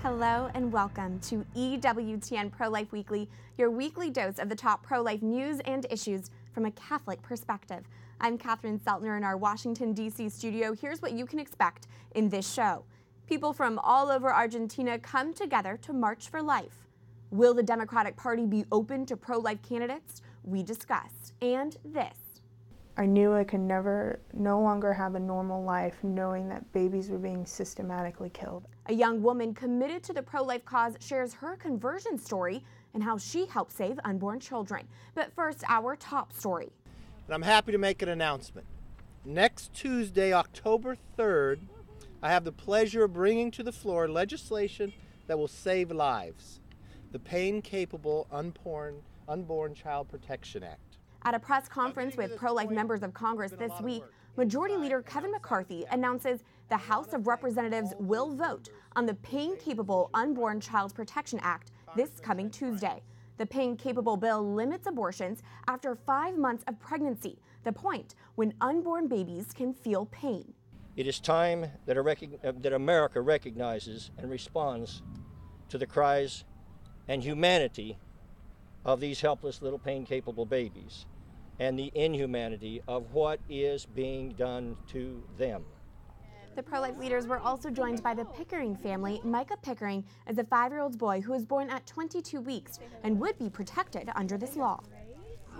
Hello and welcome to EWTN Pro-Life Weekly, your weekly dose of the top pro-life news and issues from a Catholic perspective. I'm Catherine Szeltner in our Washington, D.C. studio. Here's what you can expect in this show. People from all over Argentina come together to march for life. Will the Democratic Party be open to pro-life candidates? We discuss. And this. I knew I could no longer have a normal life knowing that babies were being systematically killed. A young woman committed to the pro-life cause shares her conversion story and how she helped save unborn children. But first, our top story. And I'm happy to make an announcement. Next Tuesday, October 3rd, I have the pleasure of bringing to the floor legislation that will save lives. The Pain-Capable Unborn Child Protection Act. At a press conference with pro-life members of Congress this week, Majority Leader Kevin McCarthy announces the House of Representatives will vote on the Pain-Capable Unborn Child Protection Act this coming Tuesday. The Pain-Capable bill limits abortions after 5 months of pregnancy, the point when unborn babies can feel pain. It is time that America recognizes and responds to the cries and humanity of these helpless little pain-capable babies and the inhumanity of what is being done to them. The pro-life leaders were also joined by the Pickering family. Micah Pickering is a 5-year-old boy who was born at 22 weeks and would be protected under this law.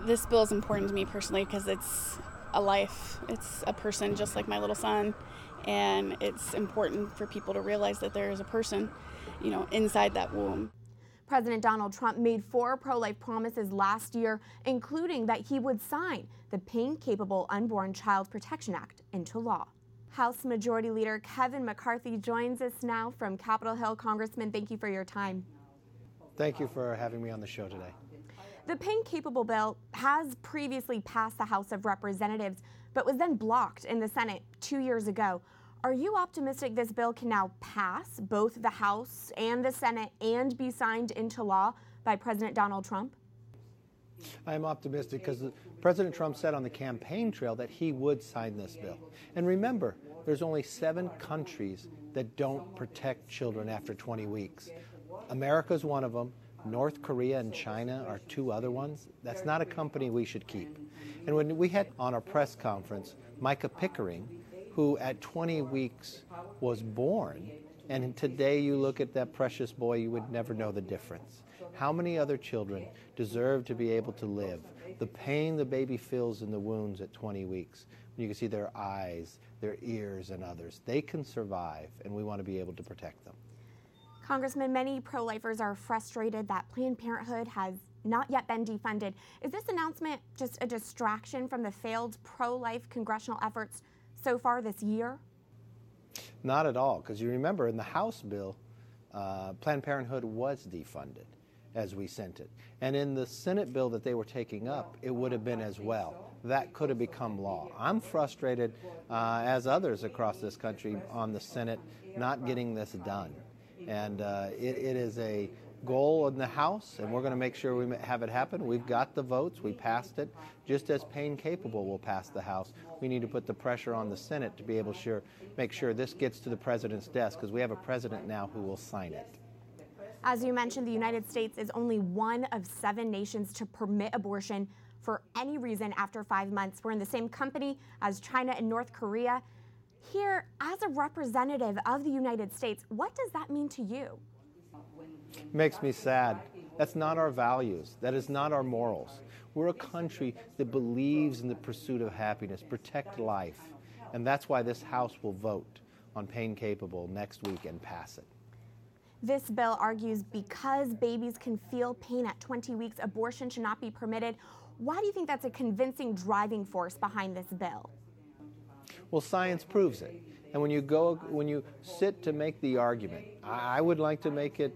This bill is important to me personally because it's a life. It's a person just like my little son, and it's important for people to realize that there is a person, inside that womb. President Donald Trump made 4 pro-life promises last year, including that he would sign the Pain-Capable Unborn Child Protection Act into law. House Majority Leader Kevin McCarthy joins us now from Capitol Hill. Congressman, thank you for your time. Thank you for having me on the show today. The Pain-Capable bill has previously passed the House of Representatives, but was then blocked in the Senate 2 years ago. Are you optimistic this bill can now pass both the House and the Senate and be signed into law by President Donald Trump? I'm optimistic because President Trump said on the campaign trail that he would sign this bill. And remember, there's only 7 countries that don't protect children after 20 weeks. America's one of them. North Korea and China are 2 other ones. That's not a company we should keep. And when we had on our press conference, Micah Pickering, who at 20 weeks was born, and today you look at that precious boy, you would never know the difference. How many other children deserve to be able to live? The pain the baby feels in the wounds at 20 weeks, when you can see their eyes, their ears, and others. They can survive, and we want to be able to protect them. Congressman, many pro-lifers are frustrated that Planned Parenthood has not yet been defunded. Is this announcement just a distraction from the failed pro-life congressional efforts so far this year? Not at all, because you remember in the House bill, Planned Parenthood was defunded as we sent it. And in the Senate bill that they were taking up, it would have been as well. That could have become law. I'm frustrated, as others across this country, on the Senate not getting this done. And it is a goal in the House, and we're going to make sure we have it happen. We've got the votes. We passed it. Just as Pain-Capable will pass the House, we need to put the pressure on the Senate to be able to make sure this gets to the president's desk, because we have a president now who will sign it. As you mentioned, the United States is only one of 7 nations to permit abortion for any reason after 5 months. We're in the same company as China and North Korea. Here, as a representative of the United States, what does that mean to you? Makes me sad. That's not our values. That is not our morals. We're a country that believes in the pursuit of happiness, protect life. And that's why this House will vote on Pain-Capable next week and pass it. This bill argues because babies can feel pain at 20 weeks, abortion should not be permitted. Why do you think that's a convincing driving force behind this bill? Well, science proves it. And when you sit to make the argument, I would like to make it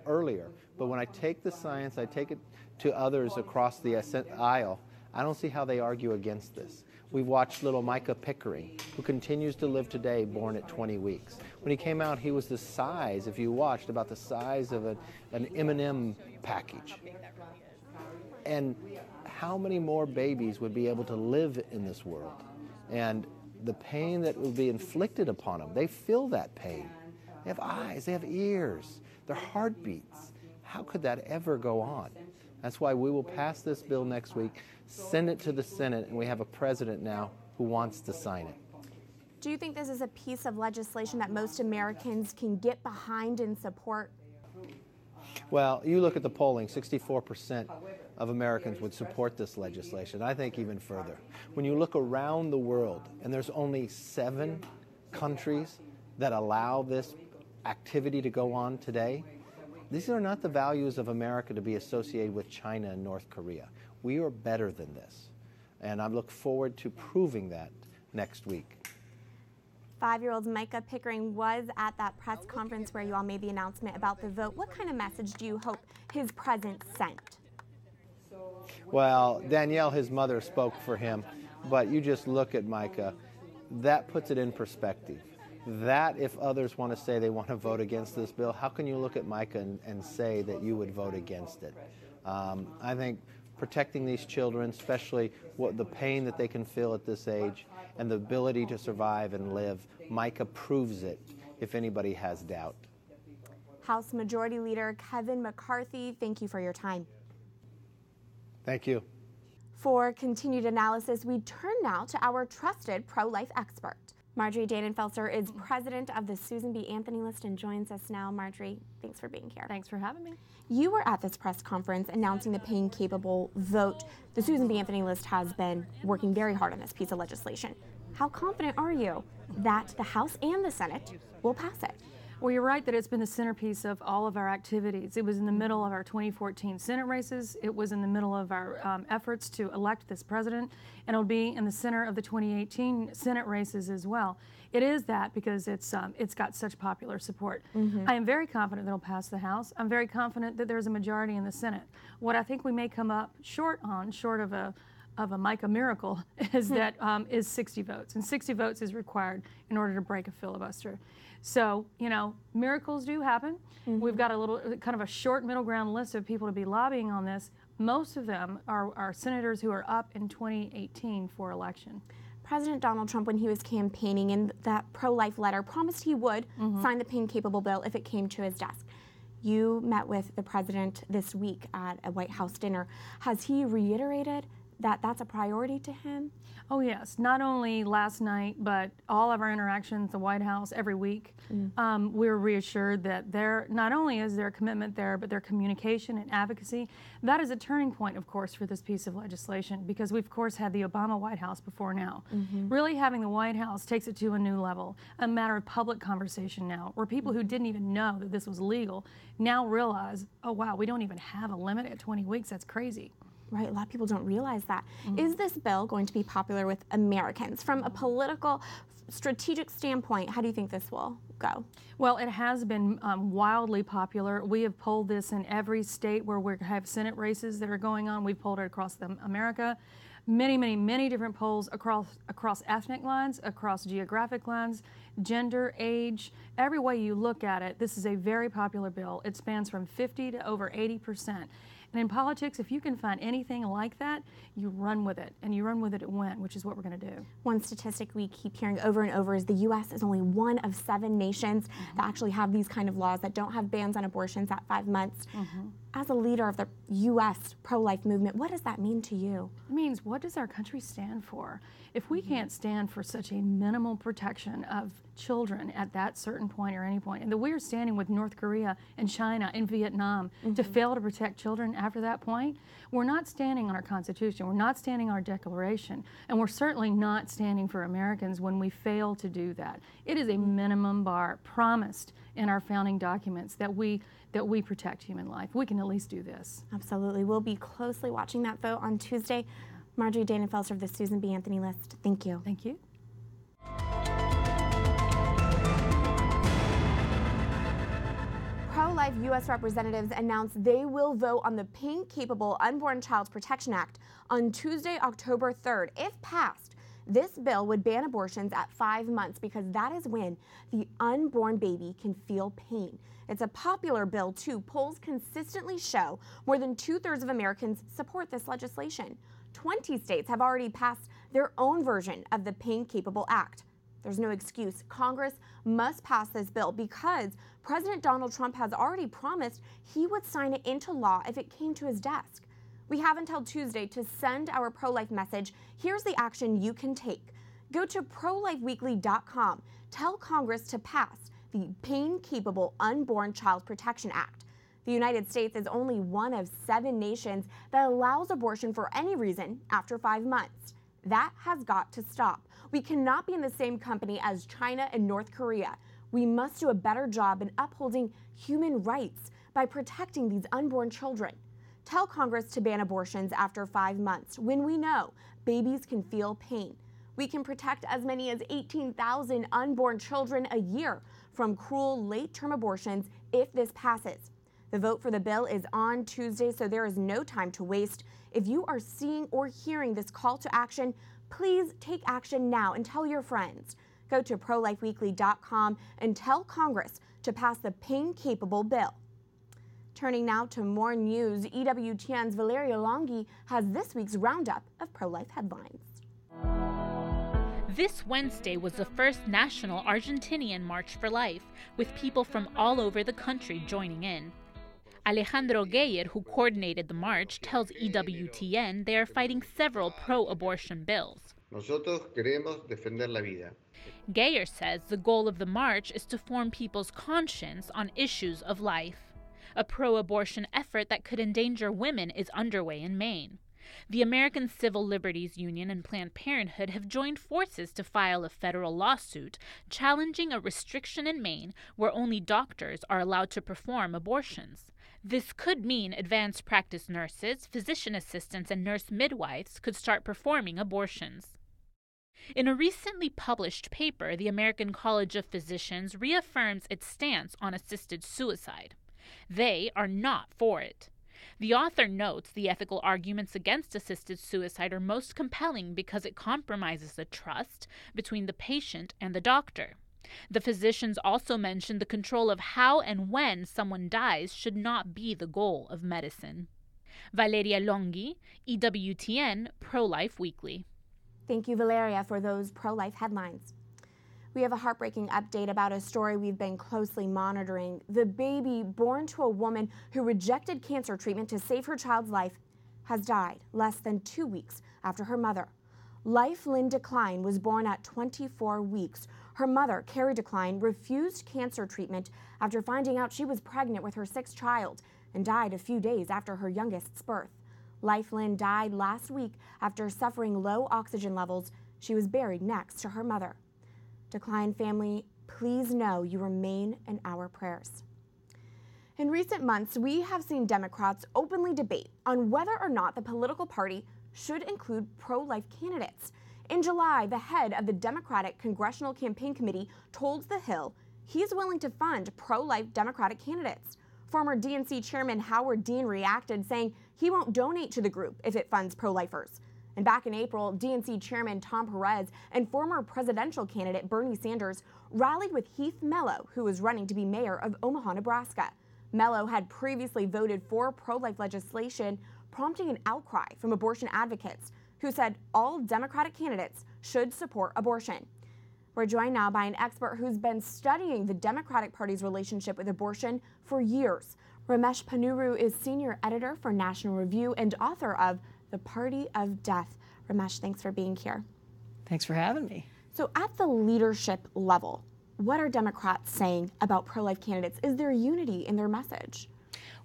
earlier, but when I take the science, I take it to others across the aisle, I don't see how they argue against this. We've watched little Micah Pickering, who continues to live today, born at 20 weeks. When he came out, he was the size, if you watched, about the size of an M&M package. And how many more babies would be able to live in this world? And the pain that will be inflicted upon them, they feel that pain. They have eyes, they have ears, their heart beats. How could that ever go on? That's why we will pass this bill next week, send it to the Senate, and we have a president now who wants to sign it. Do you think this is a piece of legislation that most Americans can get behind and support? Well, you look at the polling, 64% of Americans would support this legislation. I think even further. When you look around the world, and there's only 7 countries that allow this activity to go on today, these are not the values of America to be associated with China and North Korea. We are better than this. And I look forward to proving that next week. 5-year-old Micah Pickering was at that press conference where you all made the announcement about the vote. What kind of message do you hope his presence sent? Well, Danielle, his mother, spoke for him, but you just look at Micah. That puts it in perspective. That, if others want to say they want to vote against this bill, how can you look at Micah and say that you would vote against it? I think protecting these children, especially the pain that they can feel at this age and the ability to survive and live, Micah proves it if anybody has doubt. House Majority Leader Kevin McCarthy, thank you for your time. Thank you. For continued analysis, we turn now to our trusted pro-life expert. Marjorie Dannenfelser is president of the Susan B. Anthony List and joins us now. Marjorie, thanks for being here. Thanks for having me. You were at this press conference announcing the pain-capable vote. The Susan B. Anthony List has been working very hard on this piece of legislation. How confident are you that the House and the Senate will pass it? Well, you're right that it's been the centerpiece of all of our activities. It was in the middle of our 2014 Senate races. It was in the middle of our efforts to elect this president, and it'll be in the center of the 2018 Senate races as well. It is that because it's got such popular support. I am very confident that it'll pass the House. I'm very confident that there's a majority in the Senate. What I think we may come up short of a Micah miracle is that is 60 votes, and 60 votes is required in order to break a filibuster. So, you know, miracles do happen. We've got a little kind of a short middle ground list of people to be lobbying on this. Most of them are senators who are up in 2018 for election. President Donald Trump, when he was campaigning in that pro-life letter, promised he would sign the pain-capable bill if it came to his desk. You met with the president this week at a White House dinner. Has he reiterated that that's a priority to him? Oh yes, not only last night, but all of our interactions at the White House every week. We're reassured that not only is there a commitment there, but their communication and advocacy. That is a turning point, of course, for this piece of legislation, because we've, of course, had the Obama White House before now. Really having the White House takes it to a new level, a matter of public conversation now, where people who didn't even know that this was legal now realize, oh wow, we don't even have a limit at 20 weeks, that's crazy. Right, a lot of people don't realize that. Is this bill going to be popular with Americans? From a political, strategic standpoint, how do you think this will go? Well, it has been wildly popular. We have polled this in every state where we have Senate races that are going on. We've polled it across America. Many different polls across ethnic lines, across geographic lines, gender, age, every way you look at it. This is a very popular bill. It spans from 50 to over 80%. And in politics, if you can find anything like that, you run with it, and you run with it to win, which is what we're going to do. One statistic we keep hearing over and over is the U.S. is only one of 7 nations that actually have these kind of laws, that don't have bans on abortions at 5 months. As a leader of the U.S. pro-life movement, what does that mean to you? It means, what does our country stand for? If we can't stand for such a minimal protection of children at that certain point or any point, and that we're standing with North Korea and China and Vietnam to fail to protect children after that point, we're not standing on our Constitution, we're not standing on our Declaration, and we're certainly not standing for Americans when we fail to do that. It is a minimum bar promised in our founding documents that we protect human life. We can at least do this. Absolutely. We'll be closely watching that vote on Tuesday. Marjorie Dannenfelser of the Susan B. Anthony List, thank you. Thank you. Pro-life U.S. representatives announced they will vote on the pain-capable Unborn Child Protection Act on Tuesday, October 3rd. If passed, this bill would ban abortions at 5 months because that is when the unborn baby can feel pain. It's a popular bill, too. Polls consistently show more than 2/3 of Americans support this legislation. 20 states have already passed their own version of the pain-capable act. There's no excuse. Congress must pass this bill because President Donald Trump has already promised he would sign it into law if it came to his desk. We have until Tuesday to send our pro-life message. Here's the action you can take. Go to prolifeweekly.com. Tell Congress to pass the Pain-Capable Unborn Child Protection Act. The United States is only one of 7 nations that allows abortion for any reason after 5 months. That has got to stop. We cannot be in the same company as China and North Korea. We must do a better job in upholding human rights by protecting these unborn children. Tell Congress to ban abortions after 5 months when we know babies can feel pain. We can protect as many as 18,000 unborn children a year from cruel late-term abortions if this passes. The vote for the bill is on Tuesday, so there is no time to waste. If you are seeing or hearing this call to action, please take action now and tell your friends. Go to prolifeweekly.com and tell Congress to pass the pain-capable bill. Turning now to more news, EWTN's Valeria Longhi has this week's roundup of pro-life headlines. This Wednesday was the first national Argentinian March for Life, with people from all over the country joining in. Alejandro Geyer, who coordinated the march, tells EWTN they are fighting several pro-abortion bills. Nosotros queremos defender la vida. Geyer says the goal of the march is to form people's conscience on issues of life. A pro-abortion effort that could endanger women is underway in Maine. The American Civil Liberties Union and Planned Parenthood have joined forces to file a federal lawsuit challenging a restriction in Maine where only doctors are allowed to perform abortions. This could mean advanced practice nurses, physician assistants, and nurse midwives could start performing abortions. In a recently published paper, the American College of Physicians reaffirms its stance on assisted suicide. They are not for it. The author notes the ethical arguments against assisted suicide are most compelling because it compromises the trust between the patient and the doctor. The physicians also mention the control of how and when someone dies should not be the goal of medicine. Valeria Longhi, EWTN, Pro-Life Weekly. Thank you, Valeria, for those pro-life headlines. We have a heartbreaking update about a story we've been closely monitoring. The baby born to a woman who rejected cancer treatment to save her child's life has died less than 2 weeks after her mother. Life Lynn Decline was born at 24 weeks. Her mother, Carrie Decline, refused cancer treatment after finding out she was pregnant with her 6th child and died a few days after her youngest's birth. Life Lynn died last week after suffering low oxygen levels. She was buried next to her mother. Decline family, please know you remain in our prayers. In recent months, we have seen Democrats openly debate on whether or not the political party should include pro-life candidates. In July, the head of the Democratic Congressional Campaign Committee told The Hill he's willing to fund pro-life Democratic candidates. Former DNC Chairman Howard Dean reacted, saying he won't donate to the group if it funds pro-lifers. And back in April, DNC Chairman Tom Perez and former presidential candidate Bernie Sanders rallied with Heath Mello, who was running to be mayor of Omaha, Nebraska. Mello had previously voted for pro-life legislation, prompting an outcry from abortion advocates who said all Democratic candidates should support abortion. We're joined now by an expert who's been studying the Democratic Party's relationship with abortion for years. Ramesh Ponnuru is senior editor for National Review and author of The Party of Death. Ramesh, thanks for being here. Thanks for having me. So at the leadership level, what are Democrats saying about pro-life candidates? Is there unity in their message?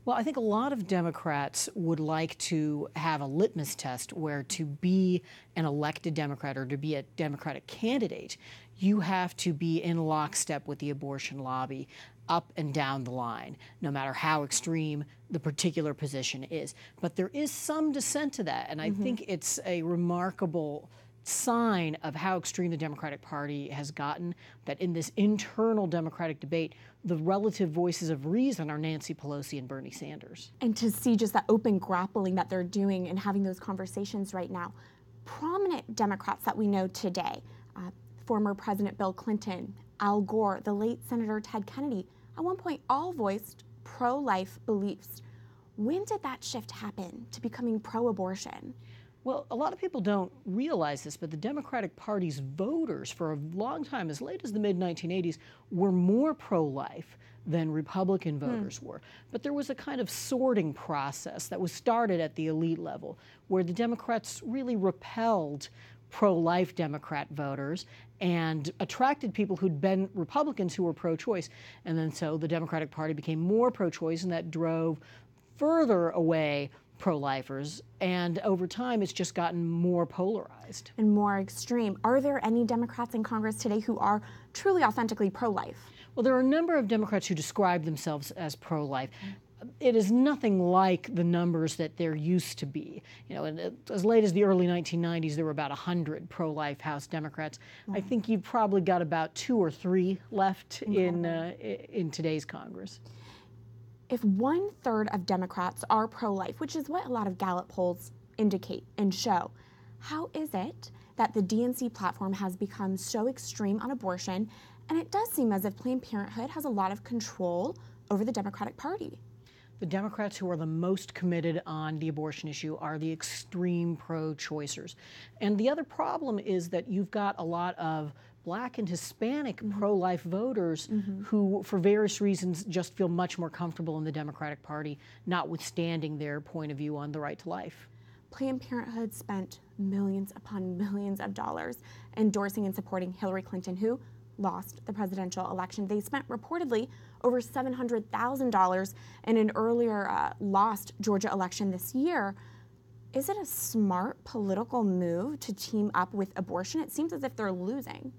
Well, I think a lot of Democrats would like to have a litmus test where to be an elected Democrat or to be a Democratic candidate, you have to be in lockstep with the abortion lobby up and down the line, no matter how extreme the particular position is. But there is some dissent to that, and I think it's a remarkable sign of how extreme the Democratic Party has gotten, that in this internal Democratic debate, the relative voices of reason are Nancy Pelosi and Bernie Sanders. And to see just that open grappling that they're doing and having those conversations right now. Prominent Democrats that we know today, former President Bill Clinton, Al Gore, the late Senator Ted Kennedy, at one point all voiced pro-life beliefs. When did that shift happen to becoming pro-abortion? Well, a lot of people don't realize this, but the Democratic Party's voters for a long time, as late as the mid-1980s, were more pro-life than Republican voters were. But there was a kind of sorting process that was started at the elite level, where the Democrats really repelled pro-life Democrat voters and attracted people who'd been Republicans who were pro-choice. And then so the Democratic Party became more pro-choice, and that drove further away pro-lifers, and over time it's just gotten more polarized. And more extreme. Are there any Democrats in Congress today who are truly authentically pro-life? Well, there are a number of Democrats who describe themselves as pro-life. It is nothing like the numbers that there used to be. You know, as late as the early 1990s, there were about 100 pro-life House Democrats. I think you've probably got about 2 or 3 left in today's Congress. If 1/3 of Democrats are pro-life, which is what a lot of Gallup polls indicate and show, how is it that the DNC platform has become so extreme on abortion? And it does seem as if Planned Parenthood has a lot of control over the Democratic Party. The Democrats who are the most committed on the abortion issue are the extreme pro-choicers. And the other problem is that you've got a lot of Black and Hispanic pro-life voters who, for various reasons, just feel much more comfortable in the Democratic Party, notwithstanding their point of view on the right to life. Planned Parenthood spent millions upon millions of dollars endorsing and supporting Hillary Clinton, who lost the presidential election. They spent reportedly over $700,000 in an earlier lost Georgia election this year. Is it a smart political move to team up with abortion? It seems as if they're losing.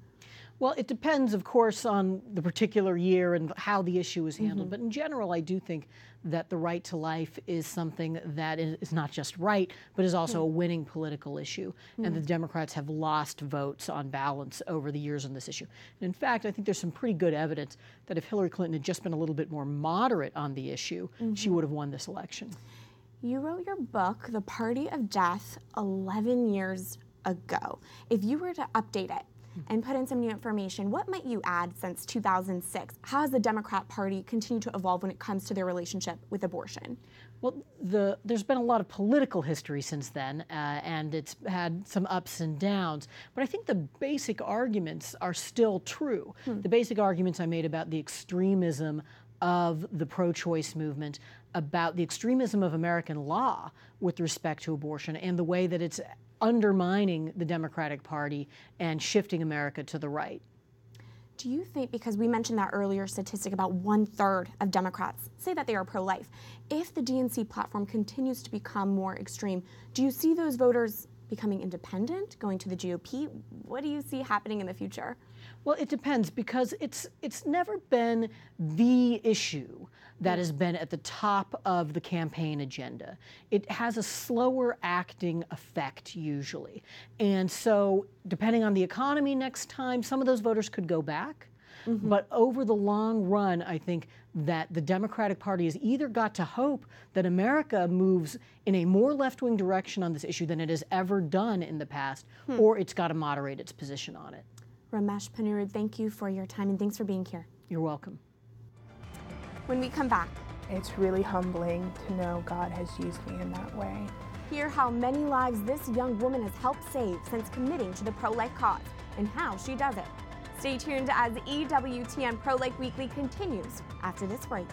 Well, it depends, of course, on the particular year and how the issue is handled. But in general, I do think that the right to life is something that is not just right, but is also a winning political issue. And the Democrats have lost votes on balance over the years on this issue. And in fact, I think there's some pretty good evidence that if Hillary Clinton had just been a little bit more moderate on the issue, she would have won this election. You wrote your book, The Party of Death, 11 years ago. If you were to update it and put in some new information, what might you add since 2006? How has the Democrat Party continued to evolve when it comes to their relationship with abortion? Well, there's been a lot of political history since then, and it's had some ups and downs. But I think the basic arguments are still true. The basic arguments I made about the extremism of the pro-choice movement, about the extremism of American law with respect to abortion, and the way that it's undermining the Democratic Party and shifting America to the right. Do you think, because we mentioned that earlier statistic about 1/3 of Democrats say that they are pro-life, if the DNC platform continues to become more extreme, do you see those voters becoming independent, going to the GOP? What do you see happening in the future? Well, it depends, because it's never been the issue that has been at the top of the campaign agenda. It has a slower acting effect usually. And so depending on the economy next time, some of those voters could go back. But over the long run, I think that the Democratic Party has either got to hope that America moves in a more left-wing direction on this issue than it has ever done in the past, or it's got to moderate its position on it. Ramesh Ponnuru, thank you for your time and thanks for being here. You're welcome. When we come back, It's really humbling to know God has used me in that way. hear how many lives this young woman has helped save since committing to the pro-life cause and how she does it. Stay tuned as EWTN Pro-Life Weekly continues after this break.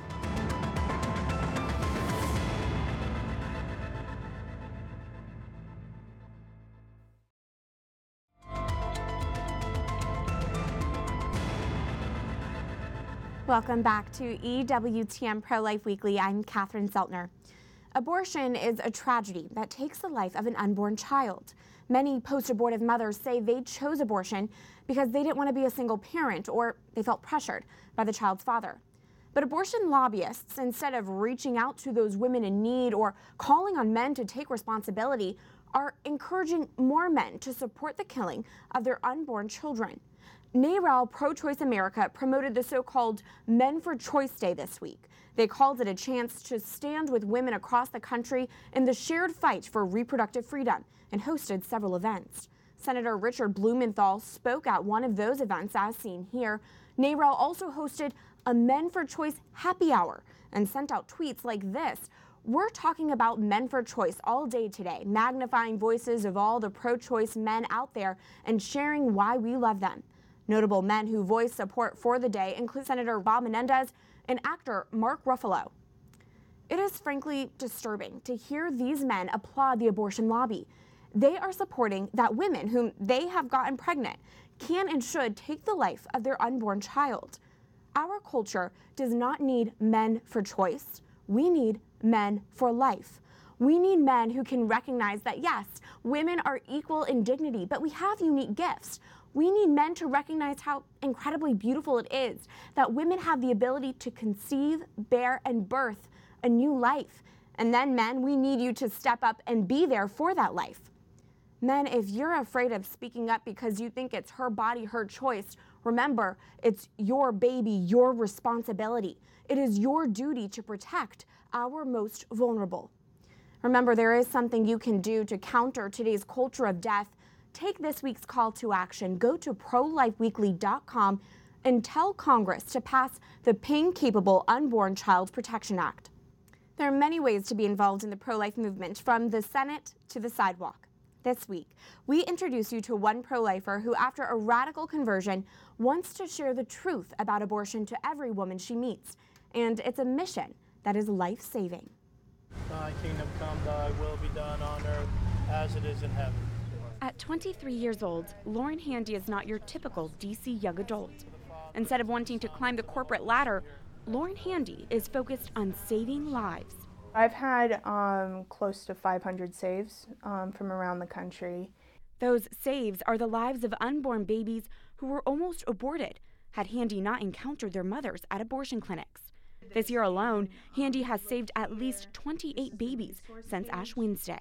Welcome back to EWTN Pro-Life Weekly. I'm Catherine Szeltner. Abortion is a tragedy that takes the life of an unborn child. Many post-abortive mothers say they chose abortion because they didn't want to be a single parent or they felt pressured by the child's father. But abortion lobbyists, instead of reaching out to those women in need or calling on men to take responsibility, are encouraging more men to support the killing of their unborn children. NARAL Pro-Choice America promoted the so-called Men for Choice Day this week. They called it a chance to stand with women across the country in the shared fight for reproductive freedom and hosted several events. Senator Richard Blumenthal spoke at one of those events as seen here. NARAL also hosted a Men for Choice happy hour and sent out tweets like this. We're talking about men for choice all day today, magnifying voices of all the pro-choice men out there and sharing why we love them. Notable men who voiced support for the day include Senator Bob Menendez and actor Mark Ruffalo. It is frankly disturbing to hear these men applaud the abortion lobby. They are supporting that women whom they have gotten pregnant can and should take the life of their unborn child. Our culture does not need men for choice. We need men for life. We need men who can recognize that, yes, women are equal in dignity, but we have unique gifts. We need men to recognize how incredibly beautiful it is that women have the ability to conceive, bear, and birth a new life. And then, men, we need you to step up and be there for that life. Men, if you're afraid of speaking up because you think it's her body, her choice, remember, it's your baby, your responsibility. It is your duty to protect our most vulnerable. Remember, there is something you can do to counter today's culture of death. Take this week's call to action. Go to prolifeweekly.com and tell Congress to pass the pain-capable Unborn Child Protection Act. There are many ways to be involved in the pro-life movement, from the Senate to the sidewalk. This week, we introduce you to one pro-lifer who, after a radical conversion, wants to share the truth about abortion to every woman she meets. And it's a mission that is life-saving. Thy kingdom come, thy will be done on earth as it is in heaven. At 23 years old, Lauren Handy is not your typical DC young adult. Instead of wanting to climb the corporate ladder, Lauren Handy is focused on saving lives. I've had close to 500 saves from around the country. Those saves are the lives of unborn babies who were almost aborted had Handy not encountered their mothers at abortion clinics. This year alone, Handy has saved at least 28 babies since Ash Wednesday.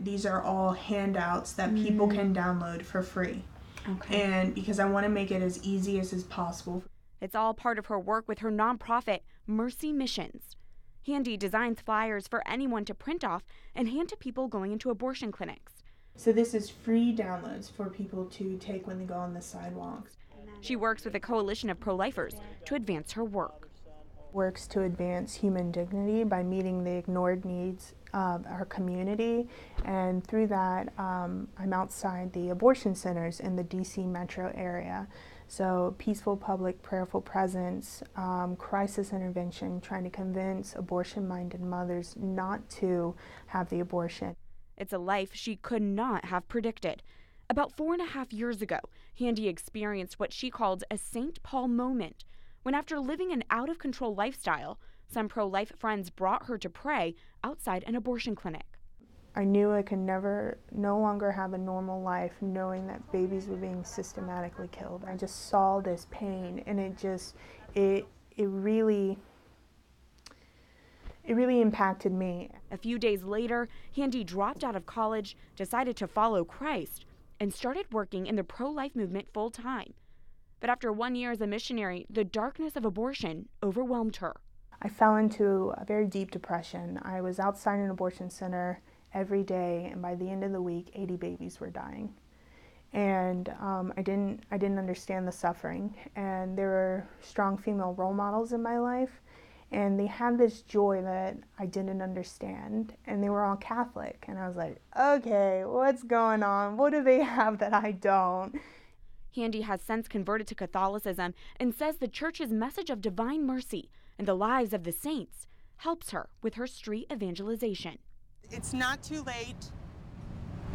These are all handouts that people can download for free. Okay. And because I want to make it as easy as is possible. It's all part of her work with her nonprofit, Mercy Missions. Handy designs flyers for anyone to print off and hand to people going into abortion clinics. So this is free downloads for people to take when they go on the sidewalks. She works with a coalition of pro-lifers to advance her work. Works to advance human dignity by meeting the ignored needs of our community, and through that I'm outside the abortion centers in the DC metro area. So peaceful public prayerful presence, crisis intervention, trying to convince abortion-minded mothers not to have the abortion. It's a life she could not have predicted. About 4.5 years ago, Handy experienced what she called a St. Paul moment, when after living an out-of-control lifestyle, some pro-life friends brought her to pray outside an abortion clinic. I knew I could no longer have a normal life knowing that babies were being systematically killed. I just saw this pain, and it really impacted me. A few days later, Handy dropped out of college, decided to follow Christ, and started working in the pro-life movement full-time. But after 1 year as a missionary, the darkness of abortion overwhelmed her. I fell into a very deep depression. I was outside an abortion center every day, and by the end of the week, 80 babies were dying. And I didn't understand the suffering. And there were strong female role models in my life, and they had this joy that I didn't understand, and they were all Catholic. And I was like, okay, what's going on? What do they have that I don't? Handy has since converted to Catholicism and says the church's message of divine mercy and the lives of the saints helps her with her street evangelization. It's not too late.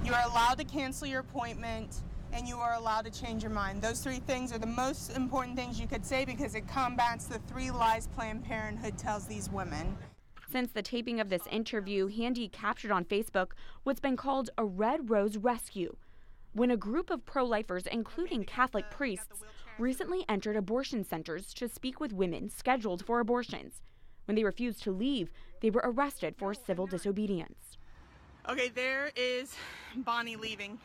You are allowed to cancel your appointment, and you are allowed to change your mind. Those 3 things are the most important things you could say, because it combats the 3 lies Planned Parenthood tells these women. Since the taping of this interview, Handy captured on Facebook what's been called a Red Rose Rescue, when a group of pro-lifers, including Catholic priests, recently entered abortion centers to speak with women scheduled for abortions. When they refused to leave, they were arrested for civil disobedience. Okay, there is Bonnie leaving.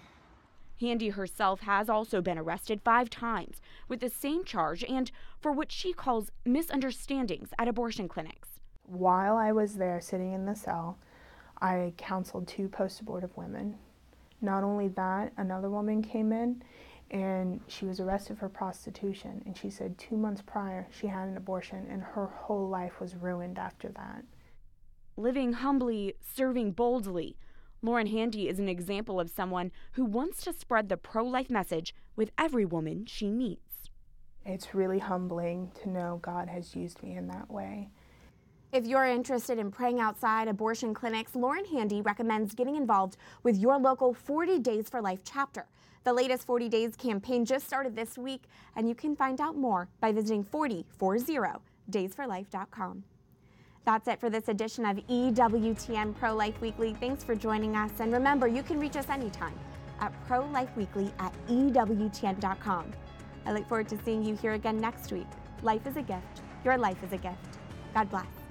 Handy herself has also been arrested 5 times with the same charge and for what she calls misunderstandings at abortion clinics. While I was there sitting in the cell, I counseled 2 post-abortive women. Not only that, another woman came in and she was arrested for prostitution, and she said 2 months prior she had an abortion and her whole life was ruined after that. living humbly, serving boldly. Lauren Handy is an example of someone who wants to spread the pro-life message with every woman she meets. It's really humbling to know God has used me in that way. If you're interested in praying outside abortion clinics, Lauren Handy recommends getting involved with your local 40 Days for Life chapter. The latest 40 Days campaign just started this week, and you can find out more by visiting 40daysforlife.com. That's it for this edition of EWTN Pro-Life Weekly. Thanks for joining us, and remember, you can reach us anytime at prolifeweekly@EWTN.com. I look forward to seeing you here again next week. Life is a gift. Your life is a gift. God bless.